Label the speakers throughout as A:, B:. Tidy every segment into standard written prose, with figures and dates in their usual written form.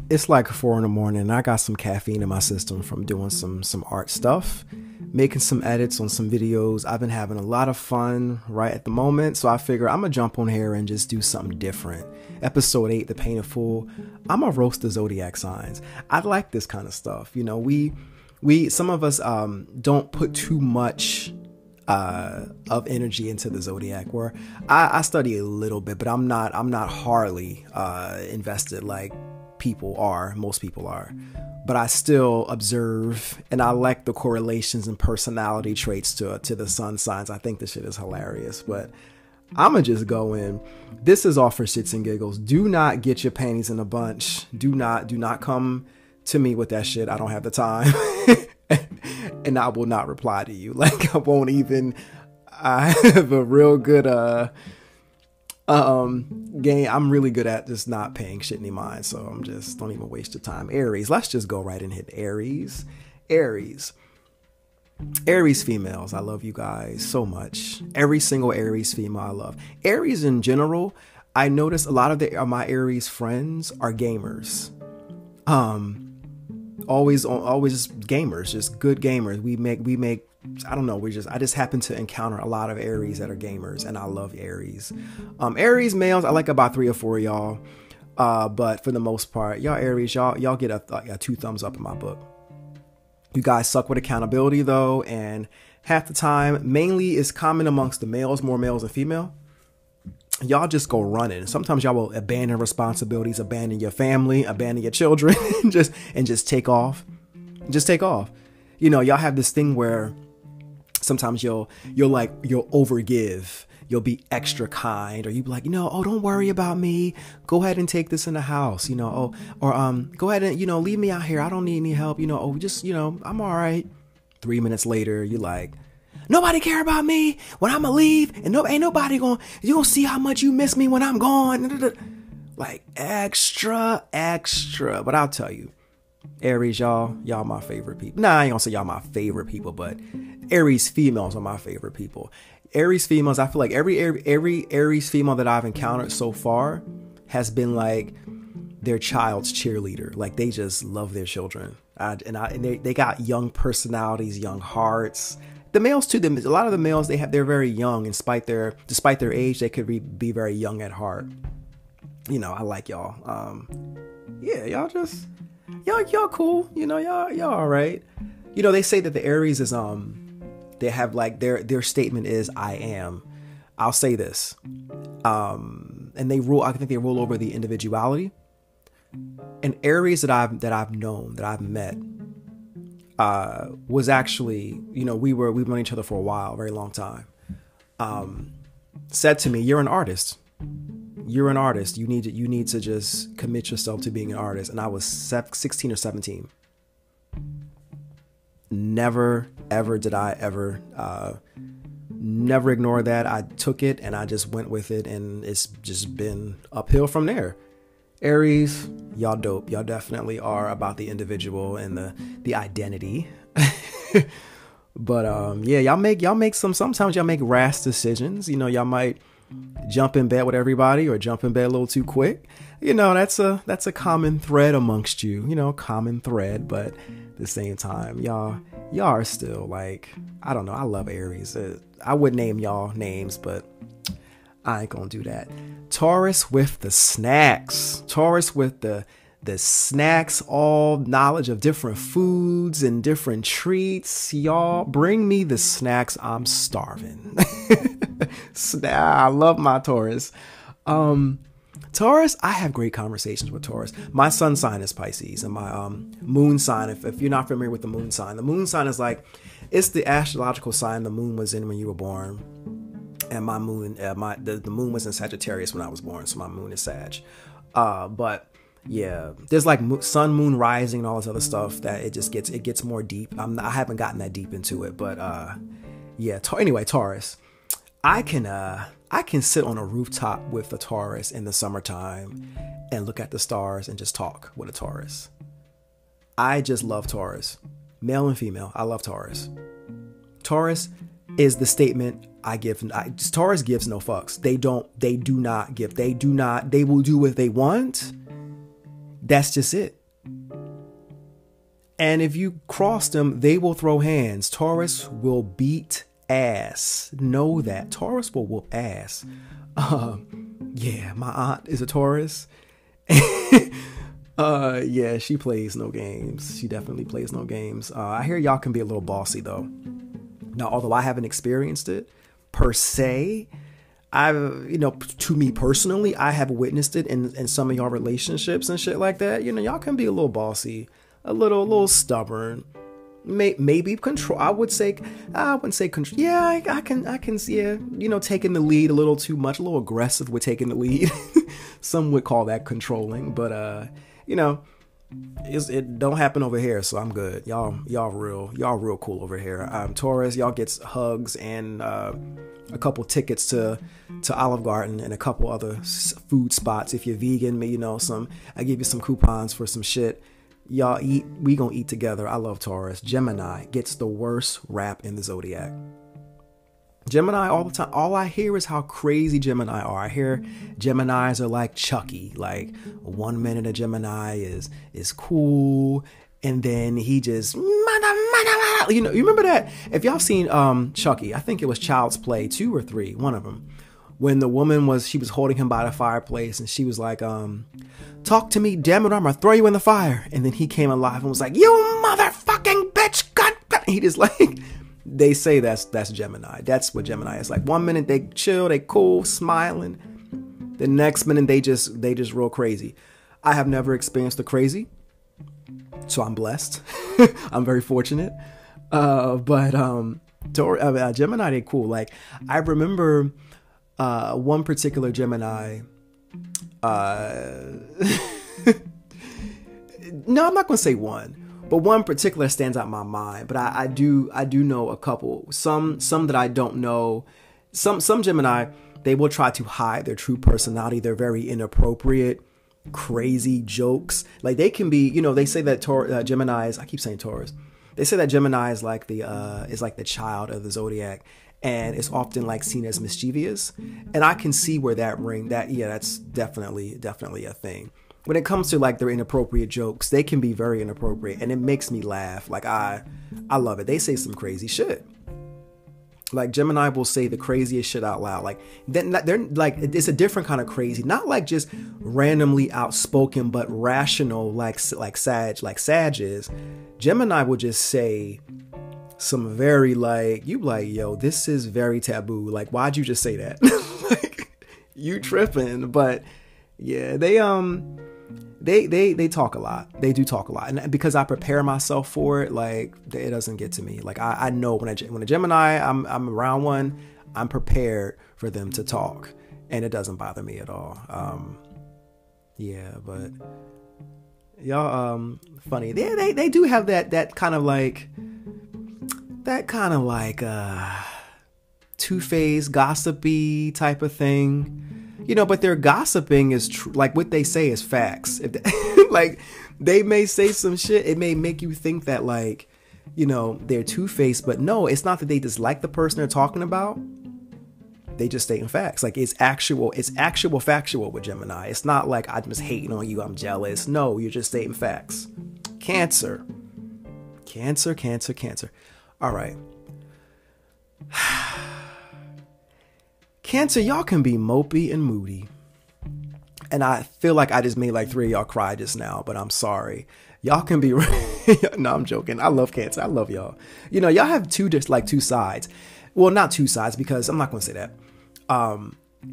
A: It's like 4 in the morning and I got some caffeine in my system from doing some art stuff, making some edits on some videos. I've been having a lot of fun right at the moment. So I figure I'm gonna jump on here and just do something different. Episode 8, The Painted Fool. I'm gonna roast the zodiac signs. I like this kind of stuff. You know, we some of us don't put too much of energy into the zodiac, where I study a little bit, but I'm not hardly invested like most people are, but I still observe and I like the correlations and personality traits to the sun signs. I think this shit is hilarious, but I'm gonna just go in. This is all for shits and giggles. Do not get your panties in a bunch. Do not come to me with that shit. I don't have the time. And I will not reply to you. Like, I won't even. I have a real good game. I'm really good at just not paying shit any mind. So I'm just, don't even waste your time. Aries. Let's just go right and hit Aries. Aries females. I love you guys so much. Every single Aries female I love. Aries in general, I notice a lot of my Aries friends are gamers. Always gamers, just good gamers. We make, I don't know. I just happen to encounter a lot of Aries that are gamers, and I love Aries. Aries males, I like about 3 or 4 of y'all. But for the most part, y'all Aries, y'all get a 2 thumbs up in my book. You guys suck with accountability though, and half the time, mainly is common amongst the males, more males than female. Y'all just go running. Sometimes y'all will abandon responsibilities, abandon your family, abandon your children, and just take off. Just take off. You know, y'all have this thing where sometimes you'll overgive. You'll be extra kind, or you'll be like, oh, don't worry about me. Go ahead and take this in the house, go ahead and, leave me out here. I don't need any help, I'm all right. 3 minutes later, you're like, nobody care about me when I'ma leave, and ain't nobody you gonna see how much you miss me when I'm gone. Like, extra. But I'll tell you, Aries, y'all my favorite people. Nah, I ain't gonna say y'all my favorite people, but Aries females are my favorite people. Aries females, I feel like every Aries female that I've encountered so far has been like their child's cheerleader. Like, they just love their children, and they got young personalities, young hearts. The males too. A lot of the males, they're very young, and despite their age, they could be very young at heart. I like y'all. Yeah, y'all cool. Y'all all right. They say that the Aries is they have like their statement is I am. I'll say this. And I think they rule over the individuality. An Aries that I've known, that I've met, was actually, we've known each other for a while, very long time. Said to me, you're an artist. You're an artist. You need to just commit yourself to being an artist. And I was 16 or 17. Never, ever did I ever, never ignore that. I took it and I just went with it, and it's just been uphill from there. Aries, y'all dope. Y'all definitely are about the individual and the identity. But yeah, y'all make sometimes y'all make rash decisions. Y'all might jump in bed with everybody, or jump in bed a little too quick. That's a common thread amongst you, common thread. But at the same time, y'all are still like, I don't know. I love Aries. I would name y'all names, but I ain't gonna do that. Taurus with the snacks. Taurus with the snacks, all knowledge of different foods and different treats. Y'all bring me the snacks. I'm starving. I love my Taurus. Taurus, I have great conversations with Taurus. My sun sign is Pisces, and my moon sign, if you're not familiar with the moon sign is like, it's the astrological sign the moon was in when you were born. And my moon, the moon was in Sagittarius when I was born, so my moon is Sag. But yeah, there's like sun, moon, rising, and all this other stuff that it gets more deep. I haven't gotten that deep into it, but yeah. Anyway, Taurus, I can sit on a rooftop with a Taurus in the summertime and look at the stars and just talk with a Taurus. I just love Taurus, male and female. I love Taurus. Taurus is the statement I give. Taurus gives no fucks. They do not give. They will do what they want. That's just it. And if you cross them, they will throw hands. Taurus will beat ass. Know that. Taurus will whoop ass. Yeah, my aunt is a Taurus. Yeah, she plays no games. She definitely plays no games. I hear y'all can be a little bossy though. Now, although I haven't experienced it per se, to me personally, I have witnessed it in some of y'all relationships and shit like that. Y'all can be a little bossy, a little stubborn, maybe control. I wouldn't say control. Yeah, I can see it. Taking the lead a little too much, a little aggressive with taking the lead. Some would call that controlling, but it don't happen over here, so I'm good. Y'all real cool over here. Taurus, y'all gets hugs and a couple tickets to Olive Garden and a couple other food spots. If you're vegan, I give you some coupons for some shit. Y'all eat. We gonna eat together. I love Taurus. Gemini gets the worst rap in the Zodiac. Gemini all the time. All I hear is how crazy Gemini are. I hear Geminis are like Chucky. Like 1 minute a Gemini is cool, and then he just you remember that? If y'all seen Chucky, I think it was Child's Play 2 or 3, one of them. When the woman was holding him by the fireplace and she was like, talk to me, damn it, or I'm gonna throw you in the fire. And then he came alive and was like, you motherfucking bitch, God. He just like, they say that's Gemini. That's what Gemini is like. 1 minute they chill, they cool, smiling. The next minute they just real crazy. I have never experienced the crazy, so I'm blessed. I'm very fortunate. But Gemini, they cool. Like I remember one particular Gemini. No, I'm not gonna say one, but one particular stands out in my mind. But I do know a couple. Some that I don't know. Some Gemini, they will try to hide their true personality. They're very inappropriate, crazy jokes. Like they can be, they say that Gemini is. I keep saying Taurus. They say that Gemini is like the child of the Zodiac, and it's often like seen as mischievous. And I can see where that's definitely a thing. When it comes to like their inappropriate jokes, they can be very inappropriate, and it makes me laugh. Like I love it. They say some crazy shit. Like Gemini will say the craziest shit out loud. Like they're like, it's a different kind of crazy, not like just randomly outspoken, but rational, like Sag is. Gemini will just say some very yo, this is very taboo. Like, why'd you just say that? Like, you tripping. But yeah, they talk a lot. They do talk a lot. And because I prepare myself for it, like it doesn't get to me. Like I know when a Gemini, I'm around one, I'm prepared for them to talk, and it doesn't bother me at all. Yeah, but y'all, funny. They do have that kind of like two-faced, gossipy type of thing. But their gossiping is true. Like what they say is facts. Like they may say some shit. It may make you think that they're two-faced, but no, it's not that they dislike the person they're talking about. They just stating facts. Like it's actual factual with Gemini. It's not like I'm just hating on you, I'm jealous. No, you're just stating facts. Cancer. All right. Cancer, y'all can be mopey and moody. And I feel like I just made like 3 of y'all cry just now, but I'm sorry. Y'all can be, no, I'm joking. I love Cancer. I love y'all. Y'all have two sides. Well, not two sides, because I'm not going to say that.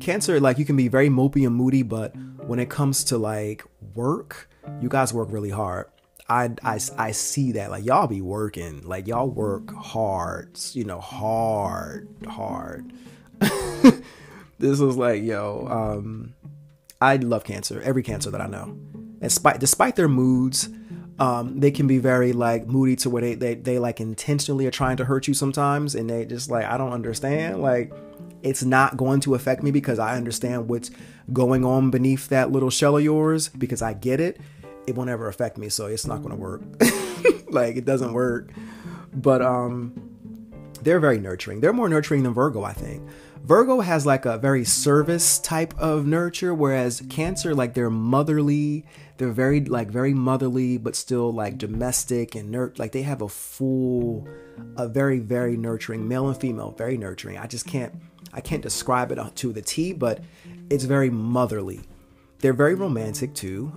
A: Cancer, like you can be very mopey and moody, but when it comes to like work, you guys work really hard. I see that. Like y'all be working, like y'all work hard, hard. This was like, I love Cancer. Every Cancer that I know, despite their moods, they can be very like moody to where they like intentionally are trying to hurt you sometimes, and they just like, I don't understand. Like it's not going to affect me because I understand what's going on beneath that little shell of yours, because I get it. It won't ever affect me, so it's not going to work. Like it doesn't work. But they're very nurturing. They're more nurturing than Virgo, I think. Virgo has like a very service type of nurture, whereas Cancer, like they're motherly. They're very motherly, but still like domestic and like they have a very, very nurturing, male and female, very nurturing. I can't describe it to the T, but it's very motherly. They're very romantic too.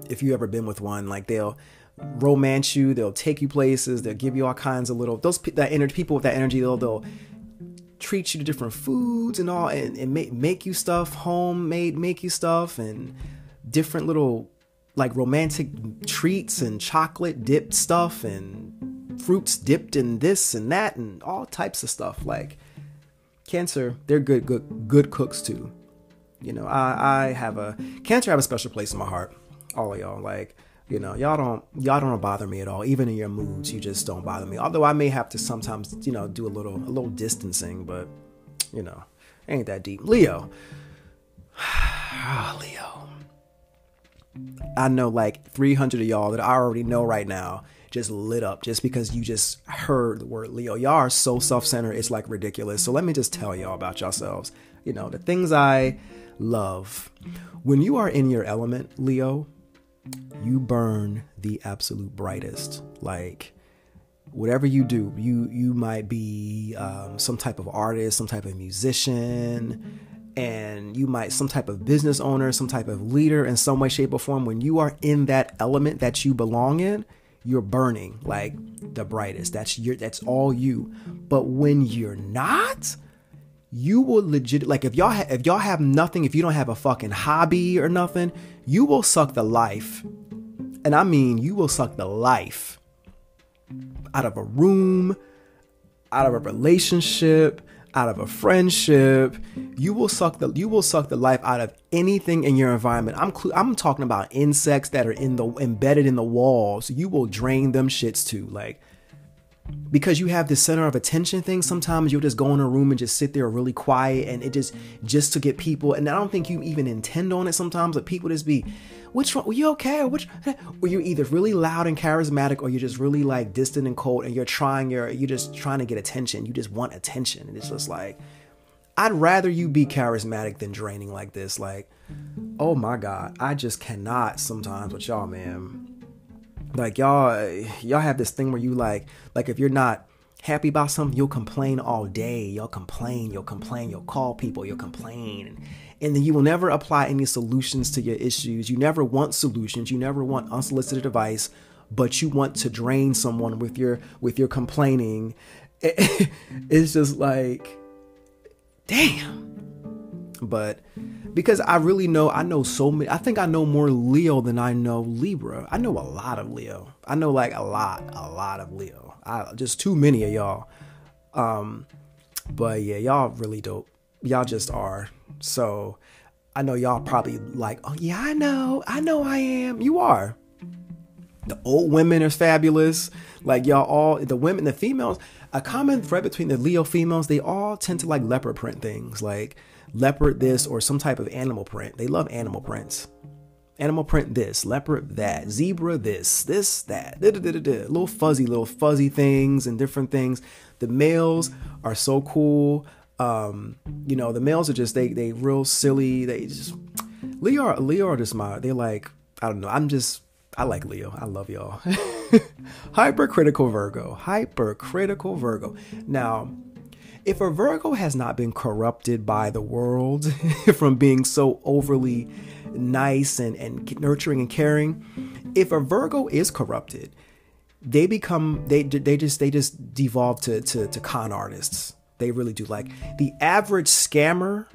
A: If you ever been with one, like they'll romance you, they'll take you places, they'll give you all kinds of little, people with that energy, they'll treat you to different foods and all, and make you stuff, homemade, make you stuff, and different little like romantic treats and chocolate dipped stuff and fruits dipped in this and that and all types of stuff. Like Cancer, they're good cooks too. You know, Cancer have a special place in my heart. All of y'all, like, you know, y'all don't bother me at all. Even in your moods, you just don't bother me. Although I may have to sometimes, you know, do a little distancing, but you know, ain't that deep. Leo. Leo. I know like 300 of y'all that I already know right now just lit up just because you just heard the word Leo. Y'all are so self-centered, it's like ridiculous. So let me just tell y'all about yourselves. You know, the things I love. When you are in your element, Leo, you burn the absolute brightest. Like whatever you do, you might be some type of artist, some type of musician, and you might some type of business owner, some type of leader in some way, shape, or form. When you are in that element that you belong in, you're burning like the brightest. That's all you. But when you're not, you will legit, like if y'all have nothing, if you don't have a fucking hobby or nothing, you will suck the life. And I mean, you will suck the life out of a room, out of a relationship, out of a friendship. You will suck the life out of anything in your environment. I'm talking about insects that are embedded in the walls. You will drain them shits too. Like, because you have this center of attention thing, sometimes you'll just go in a room and just sit there really quiet, and it just to get people. And I don't think you even intend on it sometimes, but people just be, which one, were you okay? Or you're either really loud and charismatic, or you're just really like distant and cold, and you're just trying to get attention. You just want attention. And it's just like, I'd rather you be charismatic than draining like this. Like, oh my God, I just cannot sometimes with y'all, man. Like y'all have this thing where you like if you're not happy about something, you'll complain all day. You'll complain, you'll call people, you'll complain. And then you will never apply any solutions to your issues. You never want solutions. You never want unsolicited advice, but you want to drain someone with your complaining. It's just like, damn. But because I know so many, I think I know more Leo than I know Libra. I know a lot of Leo. I know like a lot of Leo. Just too many of y'all. But yeah, y'all really dope. Y'all just are. So I know y'all probably like, oh yeah, I know I am. You are. The old women are fabulous. Like y'all all, the women, the females, a common thread between the Leo females, they all tend to like leopard print things, like leopard this or some type of animal print. They love animal prints. Animal print this, leopard that, zebra this, that, little fuzzy things and different things. The males are so cool. You know, the males are just, they real silly. They just, Leo are just they're like, I don't know. I like Leo. I love y'all. Hypercritical Virgo. Now, if a Virgo has not been corrupted by the world from being so overly nice and nurturing and caring, if a Virgo is corrupted, they just devolve to con artists. They really do. Like the average scammer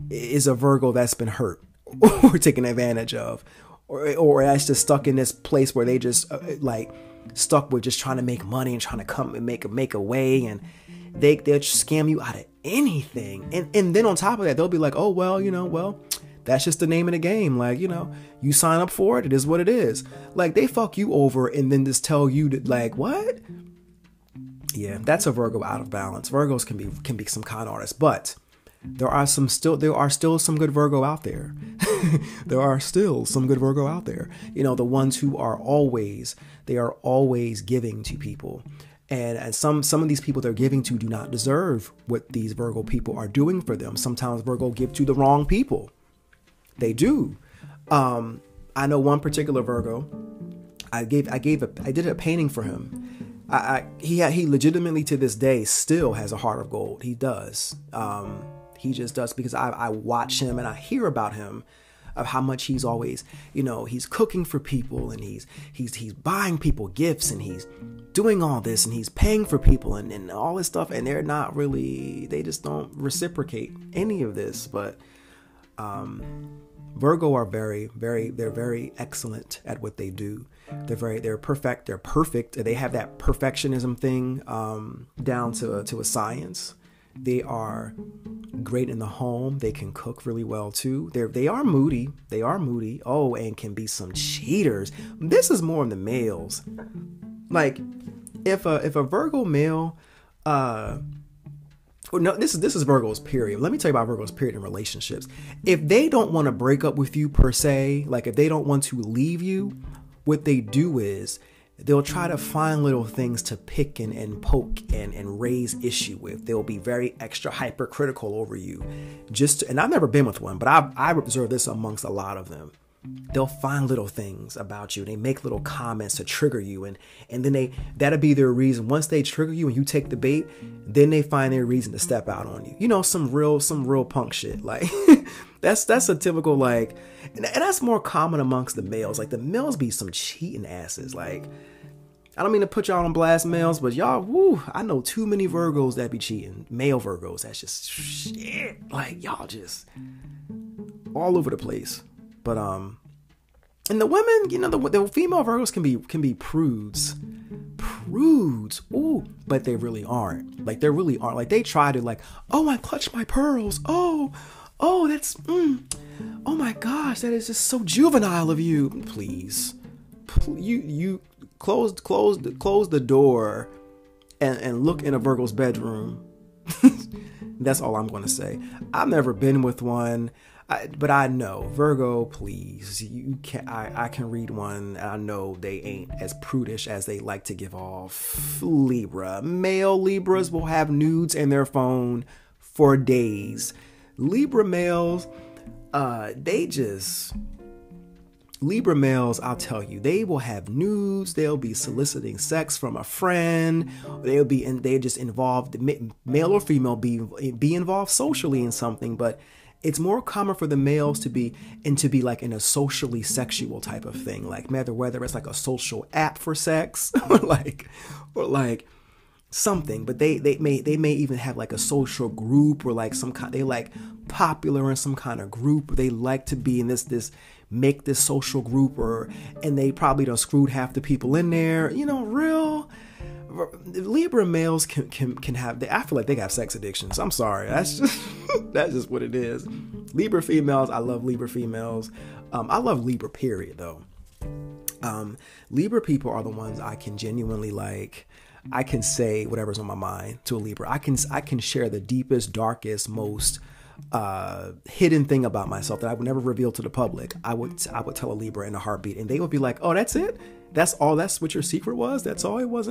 A: is a Virgo that's been hurt or taken advantage of, or that's just stuck in this place where they just like stuck with just trying to make money and trying to come and make a way, and they'll just scam you out of anything. And then on top of that, they'll be like, oh, well, that's just the name of the game. Like, you sign up for it. It is what it is. Like they fuck you over and then just tell you that, like, what? Yeah, that's a Virgo out of balance. Virgos can be some con artists, but there are still some good Virgo out there. There are still some good Virgo out there. The ones who are always giving to people. And some of these people they're giving to do not deserve what these Virgo people are doing for them. Sometimes Virgo give to the wrong people. They do. I know one particular Virgo. I did a painting for him. He legitimately to this day still has a heart of gold. He does. He just does, because I watch him and I hear about him, of how much he's always, he's cooking for people, and he's buying people gifts, and he's doing all this, and he's paying for people and all this stuff, and they just don't reciprocate any of this. But Virgo are they're very excellent at what they do. They're perfect. They have that perfectionism thing down to a science. They are great in the home. They can cook really well too. They are moody. Oh, and can be some cheaters. This is more in the males. Like if a Virgo male, this is Virgo's period. Let me tell you about Virgo's period in relationships. If they don't want to break up with you per se, like if they don't want to leave you, what they do is they'll try to find little things to pick and poke and raise issue with. They'll be very extra hypercritical over you. And I've never been with one, but I've observed this amongst a lot of them. They'll find little things about you. They make little comments to trigger you. And then that'll be their reason. Once they trigger you and you take the bait, then they find their reason to step out on you. Some real punk shit. Like that's a typical, like, and that's more common amongst the males. Like the males be some cheating asses. Like, I don't mean to put y'all on blast, males, but y'all, I know too many Virgos that be cheating. Male Virgos, that's just shit. Like y'all just all over the place. But and the women, the female Virgos can be prudes. Ooh, but they really aren't. Like they really aren't. Like they try to, like, oh, I clutched my pearls. Oh, that's oh my gosh, that is just so juvenile of you. Please, you close the door and look in a Virgo's bedroom. That's all I'm going to say. I've never been with one. But I know Virgo, please, I can read one. And I know they ain't as prudish as they like to give off. Libra, male Libras will have nudes in their phone for days. Libra males, Libra males, I'll tell you, they will have nudes. They'll be soliciting sex from a friend. They just involved, male or female, be involved socially in something. But it's more common for the males to be like in a socially sexual type of thing, like whether it's like a social app for sex or like something. But they may even have like a social group, or like they like popular in some kind of group. They like to be in this make this social group, and they probably done screwed half the people in there. Real Libra males can have. I feel like they have sex addictions. I'm sorry. That's just what it is. Libra females. I love Libra females. I love Libra period though. Libra people are the ones I can genuinely like. I can say whatever's on my mind to a Libra. I can share the deepest, darkest, most hidden thing about myself that I would never reveal to the public. I would tell a Libra in a heartbeat, and they would be like, "Oh, that's it? That's all? That's what your secret was? That's all? It was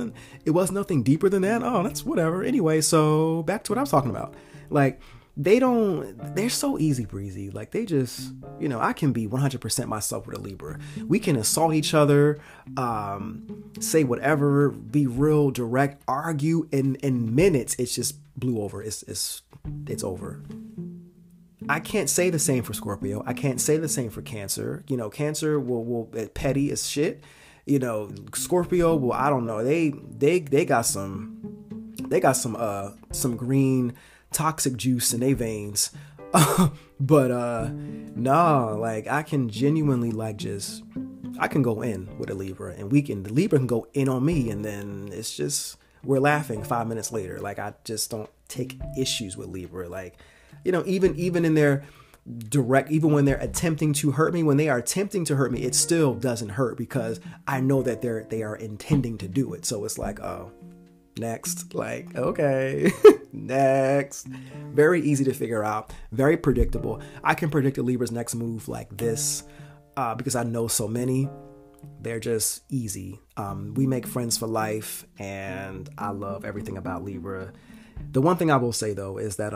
A: nothing deeper than that? Oh, that's whatever. Anyway, so back to what I was talking about. Like, they're so easy breezy. Like they just, I can be 100% myself with a Libra. We can assault each other, say whatever, be real direct, argue in minutes. It's just blew over. It's over. I can't say the same for Scorpio. I can't say the same for Cancer. Cancer will petty as shit. Scorpio, well, I don't know. They got some green toxic juice in their veins. But no, like I can genuinely I can go in with a Libra, and the Libra can go in on me, and then it's just we're laughing 5 minutes later. Like I just don't take issues with Libra. Like, even in their direct, even when they're attempting to hurt me, it still doesn't hurt because I know that they are intending to do it. So it's like, oh, next, like, okay, next. Very easy to figure out, very predictable. I can predict a Libra's next move like this because I know so many. They're just easy. We make friends for life, and I love everything about Libra. The one thing I will say though is that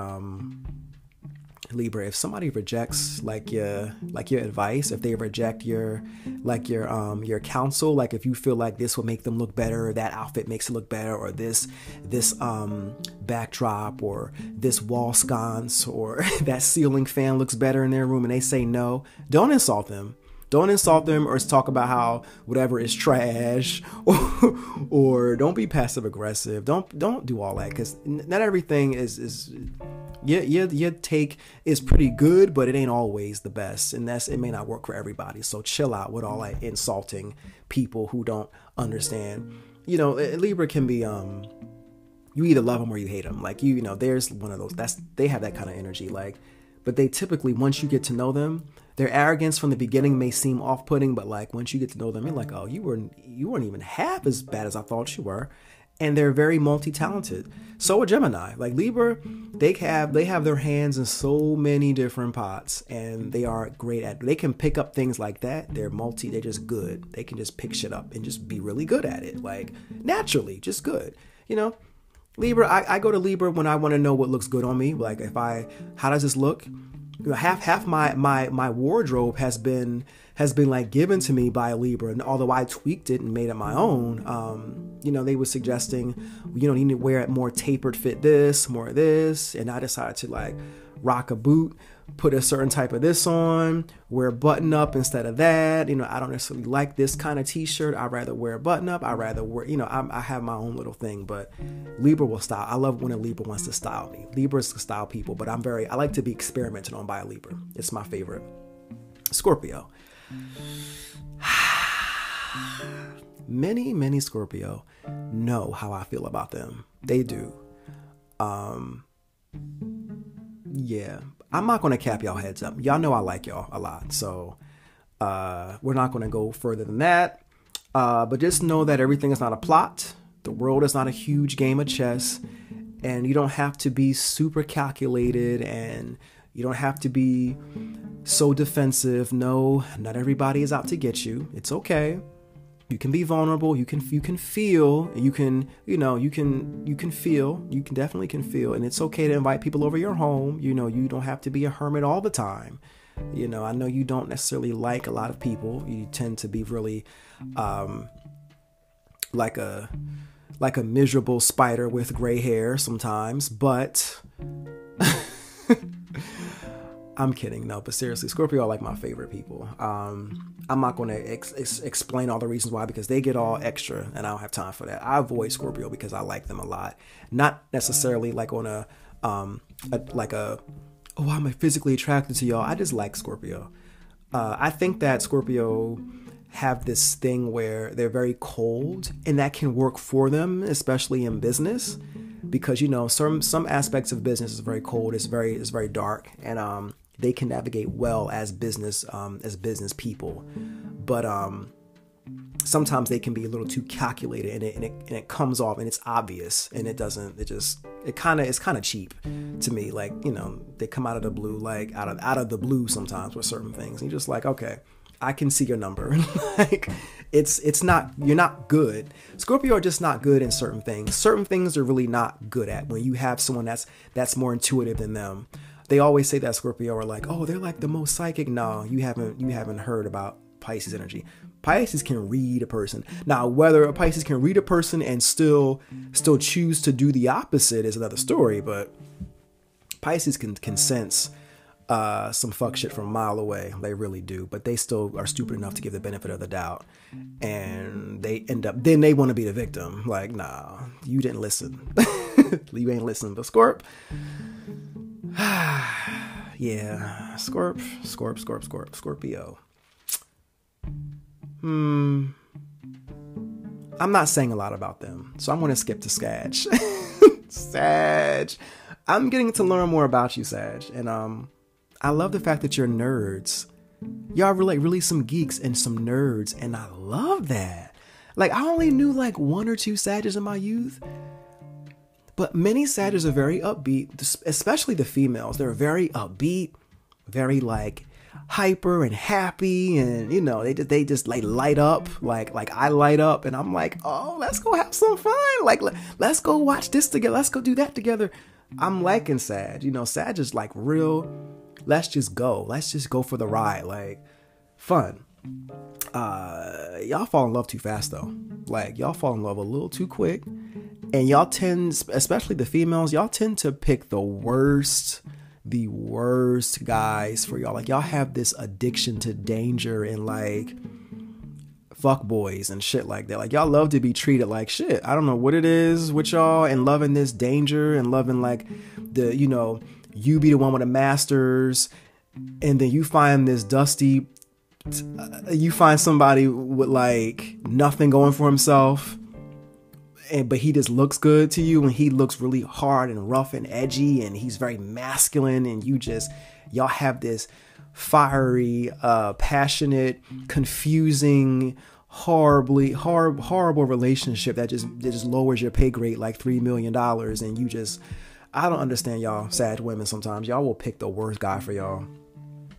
A: Libra, if somebody rejects like your advice, if they reject your counsel, like if you feel like this will make them look better, or that outfit makes it look better, or this backdrop, or this wall sconce, or that ceiling fan looks better in their room, and they say no, don't insult them. Don't insult them or talk about how whatever is trash, or don't be passive aggressive. Don't do all that, because not everything is your take is pretty good, but it ain't always the best, and it may not work for everybody. So chill out with all that insulting people who don't understand. You know, Libra can be you either love them or you hate them. Like you know, there's one of those. They have that kind of energy. Like, but they typically, once you get to know them, their arrogance from the beginning may seem off-putting, but like once you get to know them, you're like, oh, you weren't even half as bad as I thought you were. And they're very multi-talented. So a Gemini, like Libra, they have their hands in so many different pots, and they are great at. They can pick up things like that. They're just good. They can just pick shit up and just be really good at it, like naturally, just good. You know, Libra. I go to Libra when I want to know what looks good on me. Like how does this look? Half my wardrobe has been like given to me by a Libra, and although I tweaked it and made it my own, you know, they were suggesting, you know, you need to wear it more tapered fit, this, more of this, and I decided to like rock a boot, put a certain type of this on, wear a button up instead of that. You know, I don't necessarily like this kind of t-shirt. I'd rather wear a button up. I'd rather wear, you know, I have my own little thing, but Libra will style. I love when a Libra wants to style me. Libras style people, but I like to be experimented on by a Libra. It's my favorite. Scorpio. Many Scorpio know how I feel about them. They do. Yeah, I'm not going to cap y'all heads up. Y'all know I like y'all a lot. So we're not going to go further than that. But just know that everything is not a plot. The world is not a huge game of chess. And you don't have to be super calculated, and you don't have to be so defensive. No, not everybody is out to get you. It's okay. You can be vulnerable. You can feel. You can feel. You can definitely feel. And it's okay to invite people over your home. You know, you don't have to be a hermit all the time. You know, I know you don't necessarily like a lot of people. You tend to be really like a miserable spider with gray hair sometimes, but I'm kidding. No, but seriously, Scorpio are like my favorite people. I'm not going to explain all the reasons why, because they get all extra and I don't have time for that. I avoid Scorpio because I like them a lot. Not necessarily like on I'm physically attracted to y'all. I just like Scorpio. I think that Scorpio have this thing where they're very cold, and that can work for them, especially in business, because, you know, some aspects of business is very cold. It's very dark, and they can navigate well as business people, but sometimes they can be a little too calculated, and it comes off, and it's obvious, and it's kind of cheap to me. Like, you know, they come out of the blue, like out of the blue sometimes with certain things, and you're just like, okay, I can see your number. Like, it's not, you're not good. Scorpio are just not good in certain things. Certain things they're really not good at. When you have someone that's more intuitive than them, they always say that Scorpio are like, oh, they're like the most psychic. No, you haven't heard about Pisces energy. Pisces can read a person. Now, whether a Pisces can read a person and still choose to do the opposite is another story. But Pisces can sense some fuck shit from a mile away. They really do. But they still are stupid enough to give the benefit of the doubt. And they then they want to be the victim. Like, nah, you didn't listen. You ain't listening. But Scorpio. Yeah. Scorpio. I'm not saying a lot about them, so I'm going to skip to Sag. Sag. I'm getting to learn more about you, Sag. And I love the fact that you're nerds. Y'all are really some geeks and some nerds, and I love that. Like, I only knew like one or two Sages in my youth, but many Sages are very upbeat, especially the females. They're very upbeat, very like hyper and happy, and you know, they just like light up like I light up, and I'm like, oh, let's go have some fun. Like, let's go watch this together. Let's go do that together. I'm liking Sag. You know, Sag is like real. Let's just go. Let's just go for the ride. Like, fun. Y'all fall in love too fast though. Like, y'all fall in love a little too quick, and y'all tend, especially the females, y'all tend to pick the worst guys for y'all. Like, y'all have this addiction to danger and like fuck boys and shit like that. Like, y'all love to be treated like shit. I don't know what it is with y'all and loving this danger and loving like the, you know, you be the one with the masters, and then you find this dusty, you find somebody with like nothing going for himself, but he just looks good to you, and he looks really hard and rough and edgy, and he's very masculine, and y'all have this fiery, passionate, confusing, horrible relationship that just lowers your pay grade like $3 million, and I don't understand y'all Sag women. Sometimes y'all will pick the worst guy for y'all,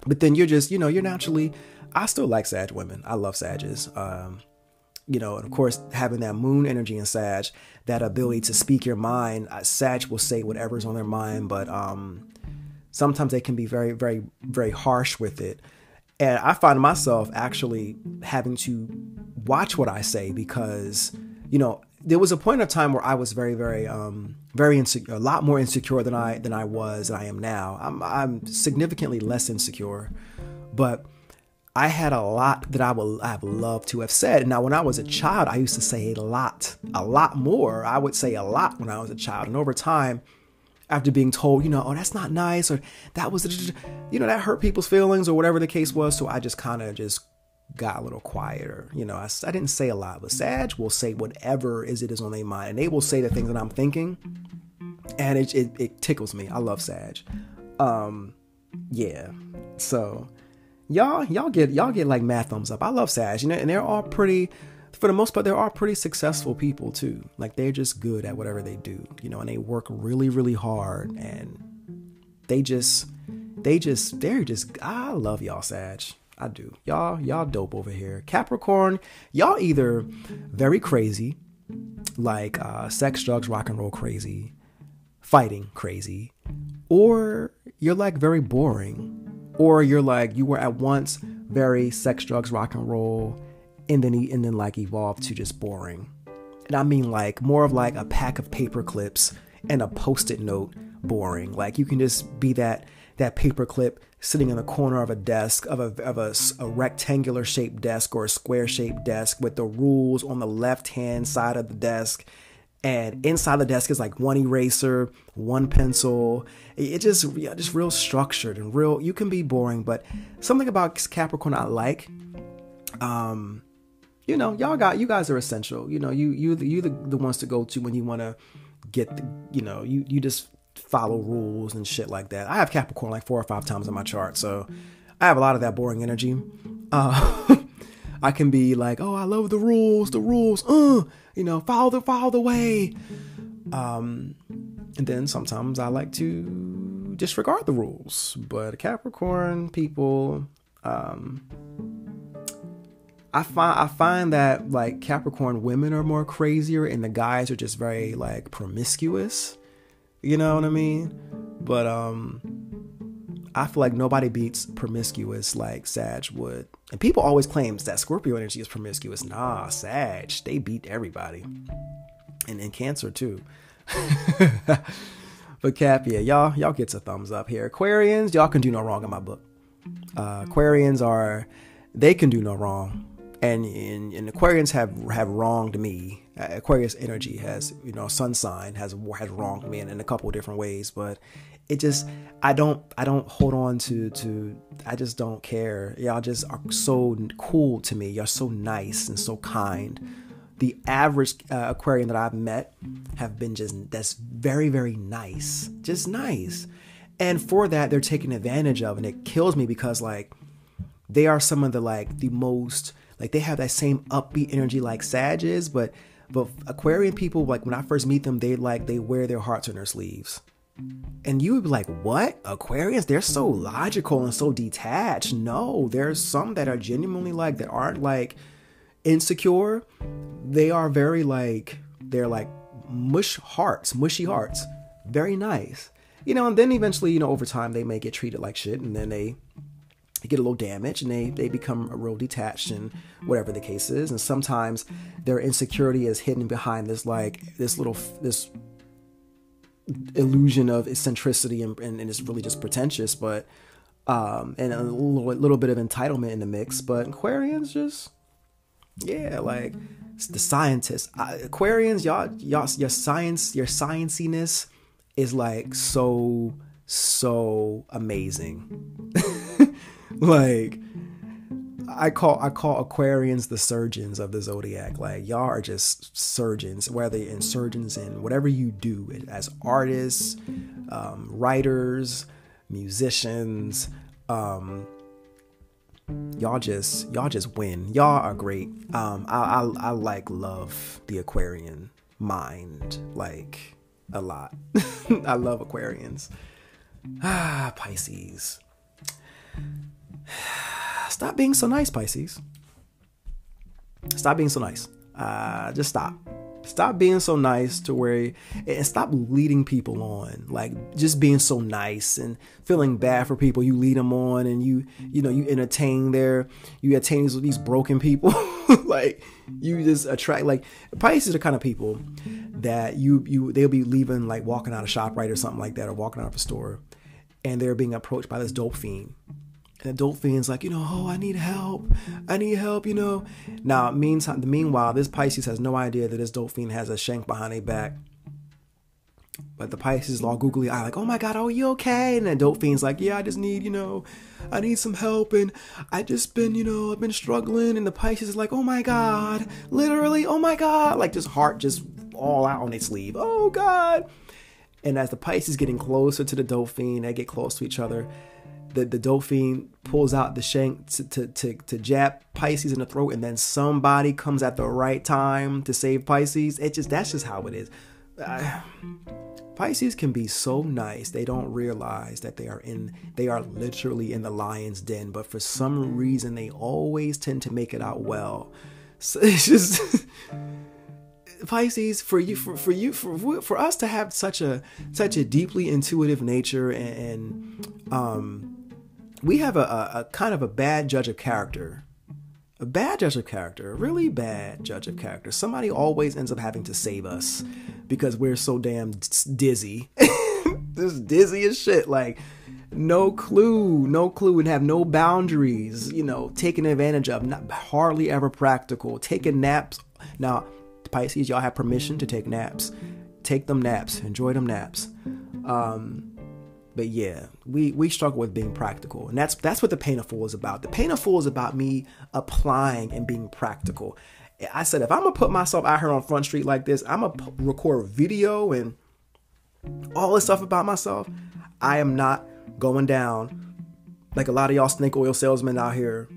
A: but then you're just, you know, you're naturally, I still like Sag women. I love Sages. You know, and of course, having that moon energy in Sag, that ability to speak your mind, Sag will say whatever's on their mind, but sometimes they can be very, very, very harsh with it. And I find myself actually having to watch what I say, because, you know, there was a point of time where I was very, very, very insecure, a lot more insecure than I am now. I'm significantly less insecure, but I had a lot that I have loved to have said. Now, when I was a child, I used to say a lot more. I would say a lot when I was a child. And over time, after being told, you know, oh, that's not nice, or that was, you know, that hurt people's feelings, or whatever the case was. So I just kind of just got a little quieter. You know, I didn't say a lot, but Sag will say whatever it is on their mind, and they will say the things that I'm thinking, and it tickles me. I love Sag. Yeah. So y'all get like mad thumbs up. I love Sag, you know, and they're all pretty, for the most part, they're all pretty successful people too. Like, they're just good at whatever they do, you know, and they work really, really hard, and they're just, I love y'all Sag. I do. Y'all dope over here. Capricorn, y'all either very crazy, like sex, drugs, rock and roll crazy, fighting crazy, or you're like very boring. Or you're like, you were at once very sex, drugs, rock and roll, and then like evolved to just boring. And I mean like more of like a pack of paper clips and a Post-it note boring. Like, you can just be that paper clip sitting in the corner of a desk, of a rectangular shaped desk or a square shaped desk, with the rules on the left hand side of the desk. And inside the desk is like one eraser, one pencil. It just real structured and real. You can be boring, but something about Capricorn I like. You know, you guys are essential. You know, you the ones to go to when you want to get the, you know, you just follow rules and shit like that. I have Capricorn like 4 or 5 times in my chart, so I have a lot of that boring energy. I can be like, oh, I love the rules, you know, follow the way. And then sometimes I like to disregard the rules. But Capricorn people, I find that like Capricorn women are more crazier, and the guys are just very like promiscuous. You know what I mean? But I feel like nobody beats promiscuous like Sag would. And people always claim that Scorpio energy is promiscuous. Nah, Sag, they beat everybody. And in Cancer too. But Cap, yeah, y'all gets a thumbs up here. Aquarians, y'all can do no wrong in my book. Aquarians they can do no wrong. And Aquarians have wronged me. Aquarius energy has, you know, sun sign has wronged me in a couple of different ways, but it just, I don't hold on to, I just don't care. Y'all just are so cool to me. You're so nice and so kind. The average Aquarian that I've met have been that's very, very nice, just nice. And for that, they're taken advantage of, and it kills me because like they are some of the most, like they have that same upbeat energy like Sag is, but Aquarian people, like when I first meet them, they wear their hearts on their sleeves. And you would be like, what? Aquarius, they're so logical and so detached. No, there's some that are genuinely like, that aren't like insecure. They are very like, they're like mushy hearts, very nice. And then eventually, over time they may get treated like shit, and then they get a little damaged, and they become real detached, and whatever the case is. And sometimes their insecurity is hidden behind this illusion of eccentricity, and it's really just pretentious, but and a little bit of entitlement in the mix. But Aquarians just, like, it's the scientists. Aquarians, y'all, your scienciness is like so amazing. Like, I call Aquarians the surgeons of the zodiac. Like, y'all are just surgeons, whether in surgeons in whatever you do as artists, writers, musicians. Y'all just win. Y'all are great. I like love the Aquarian mind like a lot. I love Aquarians. Pisces. Stop being so nice, Pisces. Stop being so nice. Just stop. Stop being so nice to where, and stop leading people on. Like, just being so nice and feeling bad for people. You lead them on, and you entertain these broken people. Like, you just attract, like, Pisces are the kind of people that they'll be leaving, like walking out of ShopRite or something like that, or walking out of a store, and they're being approached by this dope fiend. And the dope fiend's like, oh, I need help. Now, meanwhile, this Pisces has no idea that this dope fiend has a shank behind their back. But the Pisces is all googly eye, like, oh my God, are you okay? And the dope fiend's like, yeah, I just need, I need some help. And I've been struggling. And the Pisces is like, oh my God, literally, oh my God. Like, this heart just all out on its sleeve. Oh God. And as the Pisces getting closer to the dope fiend, they get close to each other. The dope fiend pulls out the shank to jab Pisces in the throat, and then somebody comes at the right time to save Pisces. That's just how it is. Pisces can be so nice. They don't realize that they are literally in the lion's den, but for some reason they always tend to make it out well. So it's just Pisces, for us to have such a deeply intuitive nature, and we have a kind of a bad judge of character. A really bad judge of character. Somebody always ends up having to save us because we're so damn dizzy. Just dizzy as shit. Like, no clue, and have no boundaries, taken advantage of, not hardly ever practical, taking naps. Now, Pisces, y'all have permission to take naps. Take them naps. Enjoy them naps. But yeah, we struggle with being practical. And that's what the Pain of Fool is about. The Pain of Fool is about me applying and being practical. I said, if I'm going to put myself out here on Front Street like this, I'm going to record video and all this stuff about myself. I am not going down like a lot of y'all snake oil salesmen out here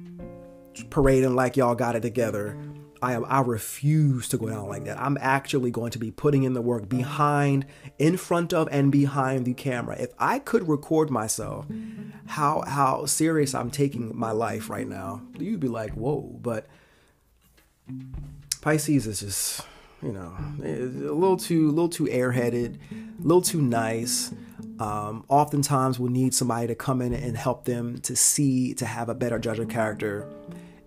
A: parading like y'all got it together. I refuse to go down like that. I'm actually going to be putting in the work in front of, and behind the camera. If I could record myself, how serious I'm taking my life right now, you'd be like, whoa. But Pisces is just, a little too airheaded, a little too nice. Oftentimes we'll need somebody to come in and help them to have a better judge of character.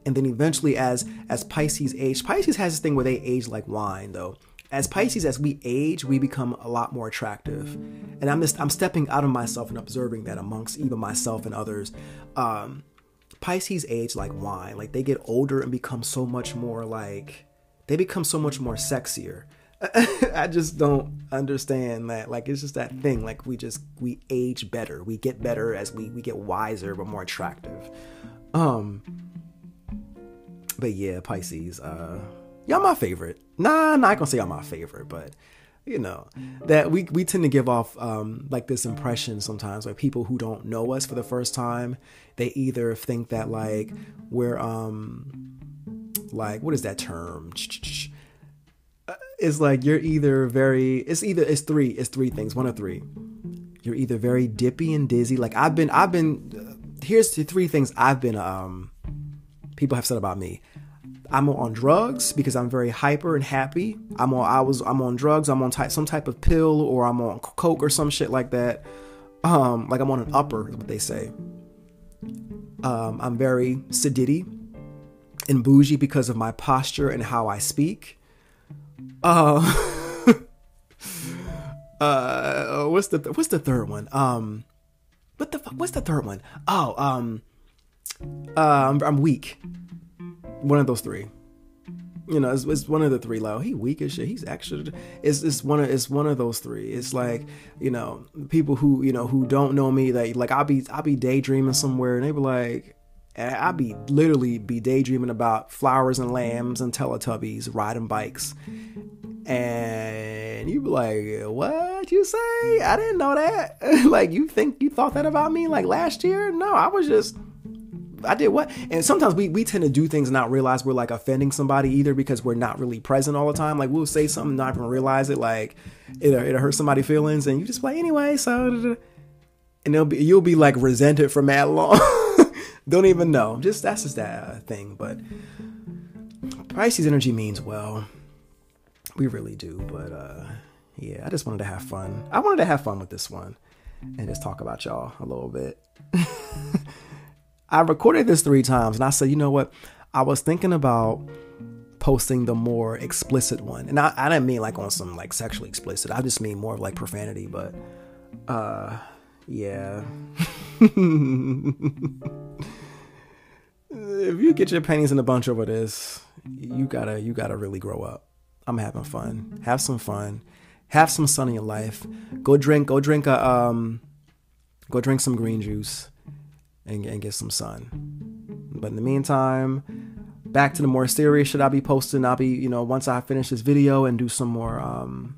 A: And then eventually, as Pisces age, Pisces has this thing where they age like wine, though. As Pisces, as we age, we become a lot more attractive. And I'm stepping out of myself and observing that amongst even myself and others. Pisces age like wine. Like, they get older and become so much more sexier. I just don't understand that. Like, it's just that thing. Like, we age better. We get better as we get wiser, but more attractive. But yeah, Pisces, y'all my favorite. Nah, I'm not gonna say y'all my favorite, but that we tend to give off like this impression sometimes, like people who don't know us for the first time, they either think that like we're like, what is that term? It's like you're either it's three things, one of three. You're either very dippy and dizzy. Like here's the three things I've been, people have said about me. I'm on drugs because I'm very hyper and happy. I'm on drugs. I'm on some type of pill, or I'm on coke or some shit like that. Like I'm on an upper, is what they say. I'm very sedity and bougie because of my posture and how I speak. What's the third one? What's the third one? I'm weak. One of those three. You know, it's one of the three. Like, oh, he weak as shit. He's actually, it's one of those three. It's like, you know, people who don't know me, like I'll be daydreaming somewhere, and they be like, I'll be daydreaming about flowers and lambs and Teletubbies riding bikes, and you be like, what you say? I didn't know that. Like, you thought that about me like last year? No, I did what? And sometimes we tend to do things and not realize we're like offending somebody either, because we're not really present all the time. Like, we'll say something, not even realize it, like it'll hurt somebody's feelings, and you just like, anyway, so, and you'll be like resented for mad long. Don't even know. That's just that thing. But Pisces energy means well. We really do. But yeah, I just wanted to have fun. I wanted to have fun with this one and just talk about y'all a little bit. I recorded this 3 times, and I said, you know what? I was thinking about posting the more explicit one. And I didn't mean like on some like sexually explicit. I just mean more of like profanity, but yeah. If you get your panties in a bunch over this, you gotta really grow up. I'm having fun. Have some fun. Have some sun in your life. Go drink some green juice and get some sun. But in the meantime, back to the more serious shit I'll be posting. I'll be, once I finish this video and do some more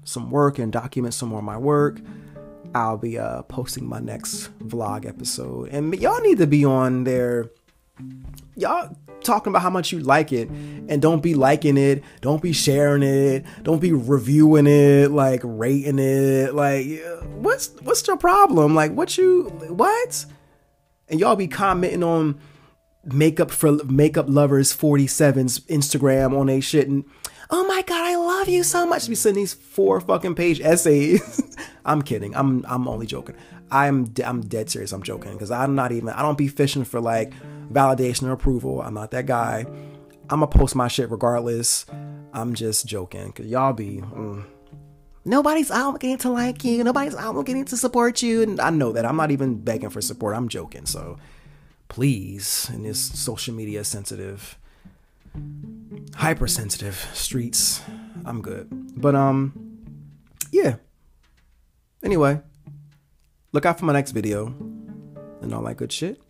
A: some work and document some more of my work, I'll be posting my next vlog episode. And y'all need to be on there. Y'all talking about how much you like it, and don't be liking it, don't be sharing it, don't be reviewing it, like rating it. Like, what's your problem? Like, what? And y'all be commenting on Makeup Lovers 47's Instagram on they shit, and oh my god, I love you so much. Be sending these 4 fucking page essays. I'm kidding. I'm only joking. I'm dead serious. I'm joking, because I don't be fishing for like validation or approval. I'm not that guy. I'm gonna post my shit regardless. I'm just joking, because y'all be nobody's obligated to like you, nobody's obligated to support you, and I know that. I'm not even begging for support. I'm joking. So please, in this social media sensitive, hypersensitive streets, I'm good. But yeah, anyway, look out for my next video and all that good shit,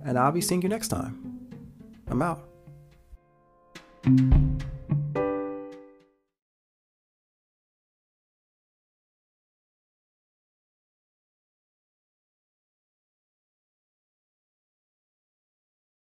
A: and I'll be seeing you next time. I'm out.